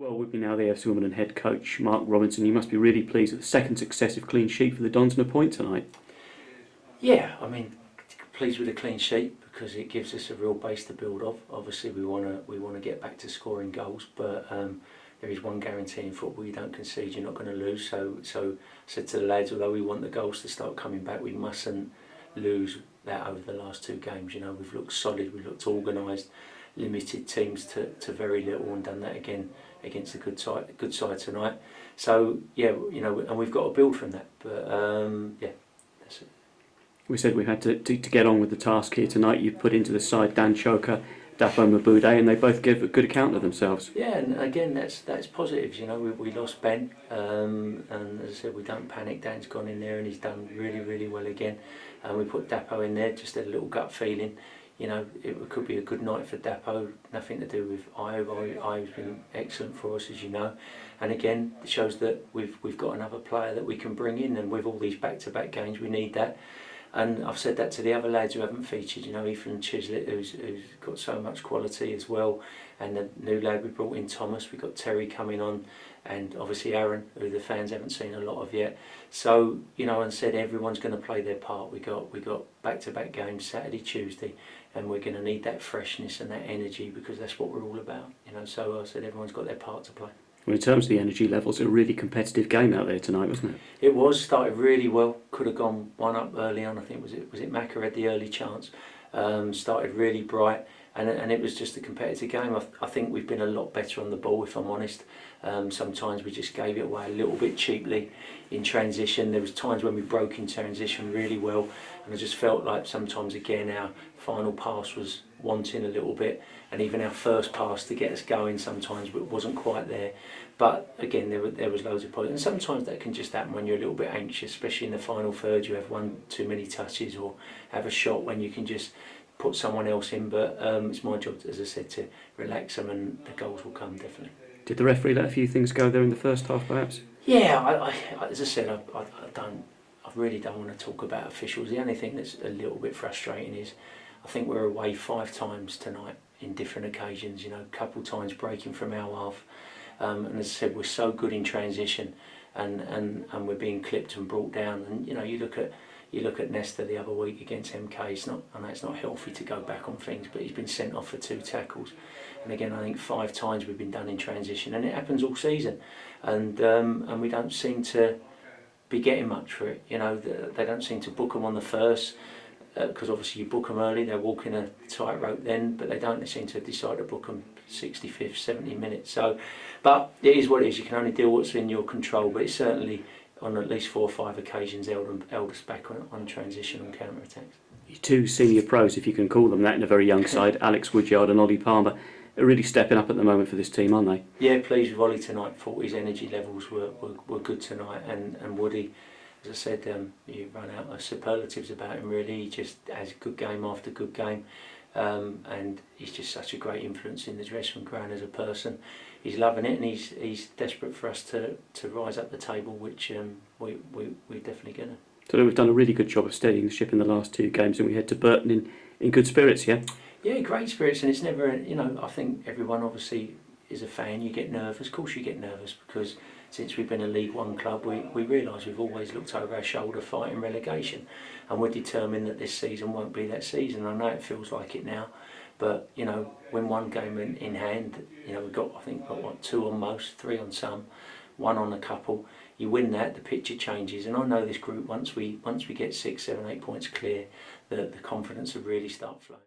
Well, with me now, the AFC Wimbledon head coach, Mark Robinson. You must be really pleased with the second successive clean sheet for the Dons and a point tonight. Yeah, I mean, pleased with a clean sheet because it gives us a real base to build off. Obviously, we want to get back to scoring goals, but there is one guarantee in football: you don't concede, you're not going to lose. So I said to the lads, although we want the goals to start coming back, we mustn't lose that over the last two games. You know, we've looked solid, we've looked organised, limited teams to very little, and done that again against a good side tonight. So yeah, you know, and we've got to build from that. But yeah, that's it. We said we had to get on with the task here tonight. You've put into the side Dan Choker, Dapo Mabude, and they both give a good account of themselves. Yeah, and again, that's positives. You know, we lost Ben, and as I said, we don't panic. Dan's gone in there and he's done really well again. And we put Dapo in there, just a little gut feeling. You know, it could be a good night for Dapo. Nothing to do with Io. Io's been excellent for us, as you know. And again, it shows that we've got another player that we can bring in. And with all these back-to-back games, we need that. And I've said that to the other lads who haven't featured. You know, Ethan Chislett, who's got so much quality as well. And the new lad we brought in, Thomas. We've got Terry coming on. And obviously Aaron, who the fans haven't seen a lot of yet. So, you know, and said everyone's going to play their part. We got back-to-back games, Saturday, Tuesday, and we're going to need that freshness and that energy because that's what we're all about. You know, so I said everyone's got their part to play. Well, in terms of the energy levels, a really competitive game out there tonight, wasn't it? It was. Started really well. Could have gone one up early on. I think was it Macca had the early chance. Started really bright. And it was just a competitive game. I think we've been a lot better on the ball, if I'm honest. Sometimes we just gave it away a little bit cheaply in transition. There was times when we broke in transition really well, and I just felt like sometimes again our final pass was wanting a little bit, and even our first pass to get us going sometimes wasn't quite there. But again, there was loads of positives, and sometimes that can just happen when you're a little bit anxious, especially in the final third. You have one too many touches or have a shot when you can just put someone else in, but it's my job, as I said, to relax them, and the goals will come definitely. Did the referee let a few things go there in the first half, perhaps? Yeah, I as I said, I really don't want to talk about officials. The only thing that's a little bit frustrating is I think we're away 5 times tonight in different occasions. You know, a couple times breaking from our half, and as I said, we're so good in transition, and we're being clipped and brought down. And you know, you look at Nesta the other week against MK. I know it's not healthy to go back on things, but he's been sent off for 2 tackles. And again, I think 5 times we've been done in transition, and it happens all season. And we don't seem to be getting much for it. You know, they don't seem to book them on the first, because obviously you book them early, they're walking a tightrope then, but they don't seem to decide to book them 65th, 70 minutes. So, but it is what it is. You can only deal with what's in your control, but it's certainly on at least 4 or 5 occasions held us back on transition and counter-attacks. Your 2 senior pros, if you can call them that, in a very young side, Alex Woodyard and Ollie Palmer, are really stepping up at the moment for this team, aren't they? Yeah, pleased with Ollie tonight. Thought his energy levels were good tonight, and Woody, as I said, you run out of superlatives about him really. He just has good game after good game, and he's just such a great influence in the dressing room ground as a person. He's loving it, and he's desperate for us to rise up the table, which we're definitely going to. So we've done a really good job of steadying the ship in the last 2 games, and we head to Burton in good spirits, yeah? Yeah, great spirits, and it's never, you know, I think everyone obviously is a fan. You get nervous, of course you get nervous, because since we've been a League One club, we realise we've always looked over our shoulder fighting relegation, and we're determined that this season won't be that season. I know it feels like it now, but you know, when one game in hand, you know, we've got, I think, what, 2 on most, 3 on some, 1 on a couple. You win that, the picture changes, and I know this group, once we get 6, 7, 8 points clear, the confidence will really start flowing.